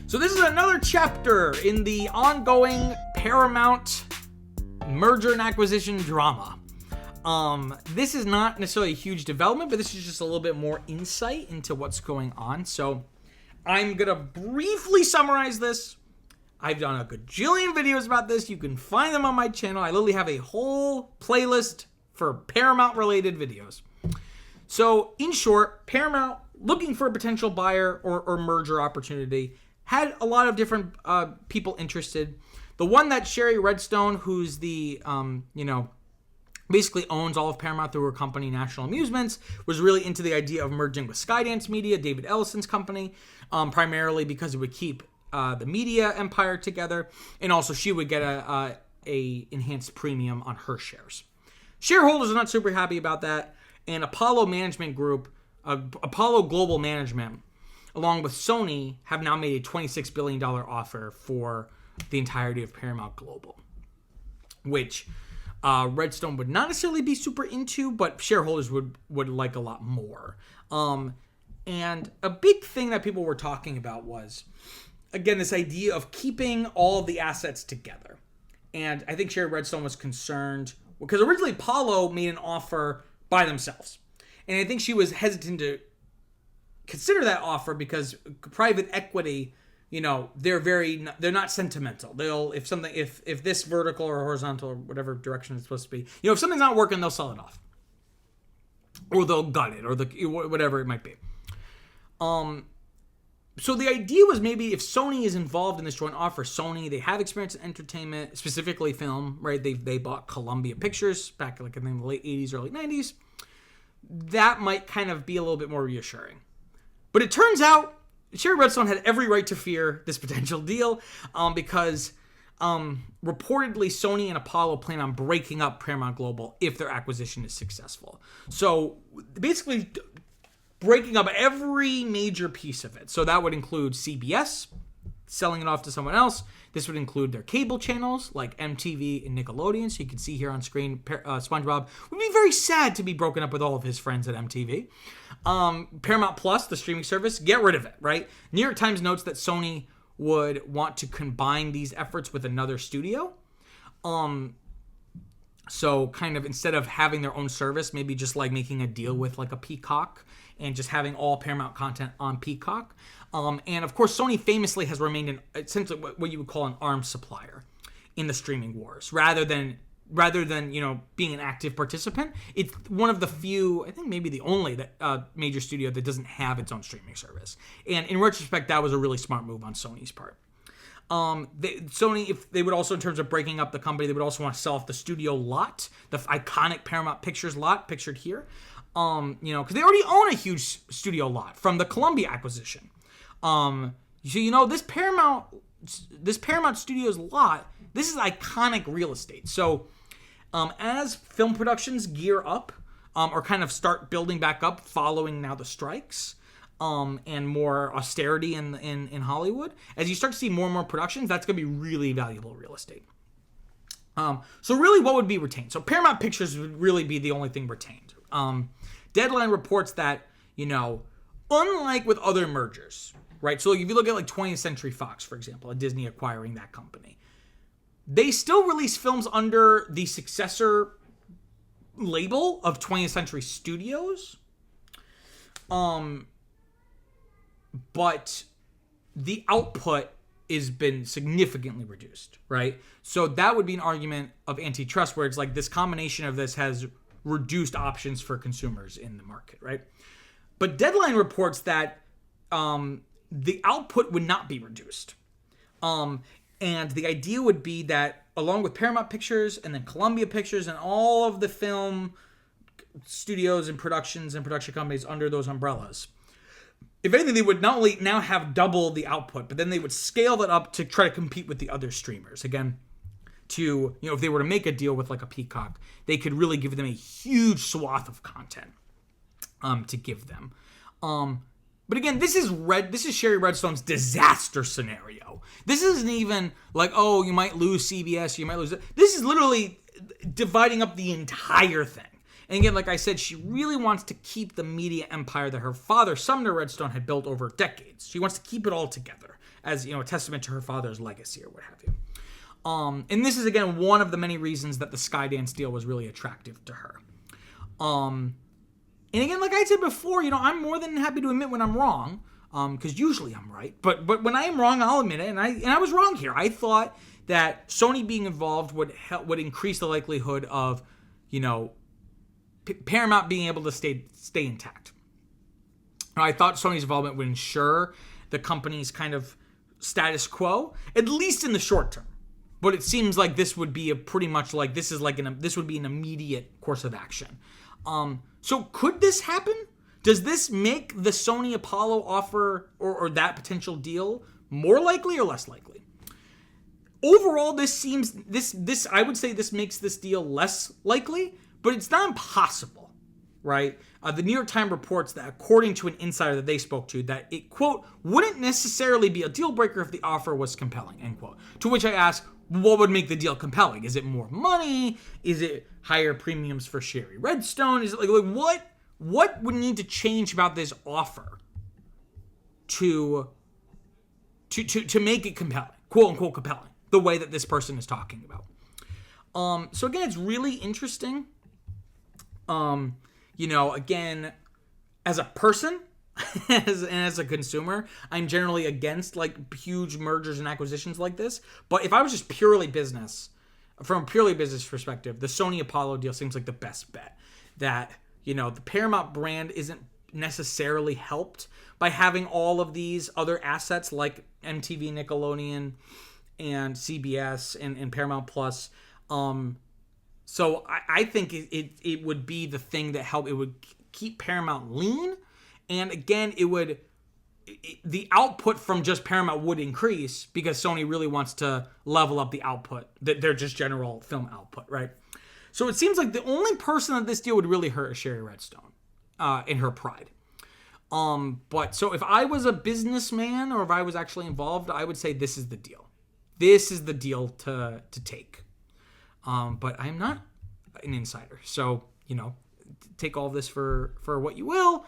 So this is another chapter in the ongoing Paramount merger and acquisition drama. This is not necessarily a huge development, but this is just a little bit more insight into what's going on. So I'm going to briefly summarize this. I've done a gajillion videos about this. You can find them on my channel. I literally have a whole playlist for Paramount-related videos. So, in short, Paramount, looking for a potential buyer or merger opportunity, had a lot of different people interested. The one that Sherry Redstone, who's the, basically owns all of Paramount through her company, National Amusements, was really into the idea of merging with Skydance Media, David Ellison's company, primarily because it would keep the media empire together, and also she would get a enhanced premium on her shares. Shareholders are not super happy about that, and Apollo Management Group, Apollo Global Management, along with Sony, have now made a $26 billion offer for the entirety of Paramount Global, which Redstone would not necessarily be super into, but shareholders would like a lot more. And a big thing that people were talking about was, again, this idea of keeping all of the assets together. And I think Sherry Redstone was concerned because originally Apollo made an offer by themselves. And I think she was hesitant to consider that offer because private equity, they're not sentimental. They'll, if this vertical or horizontal or whatever direction it's supposed to be, if something's not working, they'll sell it off. Or they'll gut it or whatever it might be. So the idea was maybe if Sony is involved in this joint offer, Sony, they have experience in entertainment, specifically film, right? They bought Columbia Pictures back in the late 80s, early 90s. That might kind of be a little bit more reassuring. But it turns out Sherry Redstone had every right to fear this potential deal because reportedly Sony and Apollo plan on breaking up Paramount Global if their acquisition is successful. So basically breaking up every major piece of it. So that would include CBS, selling it off to someone else. This would include their cable channels like MTV and Nickelodeon. So you can see here on screen, SpongeBob would be very sad to be broken up with all of his friends at MTV. Paramount Plus, the streaming service, get rid of it, right? New York Times notes that Sony would want to combine these efforts with another studio. So kind of instead of having their own service, maybe just like making a deal with like a Peacock and just having all Paramount content on Peacock. And of course, Sony famously has remained essentially what you would call an arms supplier in the streaming wars, rather than being an active participant. It's one of the few, I think maybe the only major studio that doesn't have its own streaming service. And in retrospect, that was a really smart move on Sony's part. Sony, if they would also, in terms of breaking up the company, they would also want to sell off the studio lot, the iconic Paramount Pictures lot pictured here. Because they already own a huge studio lot from the Columbia acquisition. This Paramount Studios lot, this is iconic real estate. So, as film productions gear up, or kind of start building back up following now the strikes, and more austerity in Hollywood, as you start to see more and more productions, that's going to be really valuable real estate. So really, what would be retained? So Paramount Pictures would really be the only thing retained. Deadline reports that, unlike with other mergers, right? So if you look at like 20th Century Fox, for example, Disney acquiring that company, they still release films under the successor label of 20th Century Studios. But the output has been significantly reduced, right? So that would be an argument of antitrust where it's like this combination of this has reduced options for consumers in the market, right? But Deadline reports that the output would not be reduced. And the idea would be that along with Paramount Pictures and then Columbia Pictures and all of the film studios and productions and production companies under those umbrellas, if anything, they would not only now have double the output, but then they would scale that up to try to compete with the other streamers. Again, if they were to make a deal with like a Peacock, they could really give them a huge swath of content to give them. But again, this is Sherry Redstone's disaster scenario. This isn't even like, oh, you might lose CBS, you might lose it. This is literally dividing up the entire thing. And again, like I said, she really wants to keep the media empire that her father, Sumner Redstone, had built over decades. She wants to keep it all together as, a testament to her father's legacy or what have you. And this is, again, one of the many reasons that the Skydance deal was really attractive to her. And again, like I said before, I'm more than happy to admit when I'm wrong, because usually I'm right. But when I am wrong, I'll admit it. And I was wrong here. I thought that Sony being involved would increase the likelihood of, Paramount being able to stay intact. Now, I thought Sony's involvement would ensure the company's kind of status quo, at least in the short term. But it seems like this would be this would be an immediate course of action. So could this happen? Does this make the Sony Apollo offer or that potential deal more likely or less likely? Overall, I would say this makes this deal less likely, but it's not impossible, right? The New York Times reports that according to an insider that they spoke to, that it, quote, wouldn't necessarily be a deal breaker if the offer was compelling, end quote. To which I ask, what would make the deal compelling? Is it more money? Is it higher premiums for Sherry Redstone? Is it like what would need to change about this offer to make it compelling, quote unquote compelling, the way that this person is talking about? So again, it's really interesting. Again, as a person and as a consumer, I'm generally against like huge mergers and acquisitions like this. But if I was just from a purely business perspective, the Sony Apollo deal seems like the best bet. That, the Paramount brand isn't necessarily helped by having all of these other assets like MTV, Nickelodeon, and CBS and Paramount Plus. So I think it would be the thing that it would keep Paramount lean. And again, the output from just Paramount would increase because Sony really wants to level up the output, their just general film output, right? So it seems like the only person that this deal would really hurt is Sherry Redstone in her pride. But so if I was a businessman or if I was actually involved, I would say this is the deal. This is the deal to take. But I'm not an insider. So, take all of this for what you will.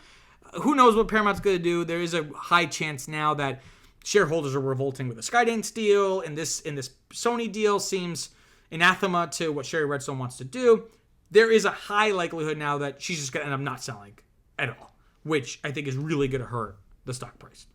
Who knows what Paramount's going to do? There is a high chance now that shareholders are revolting with the Skydance deal, and this Sony deal seems anathema to what Sherry Redstone wants to do. There is a high likelihood now that she's just going to end up not selling at all, which I think is really going to hurt the stock price.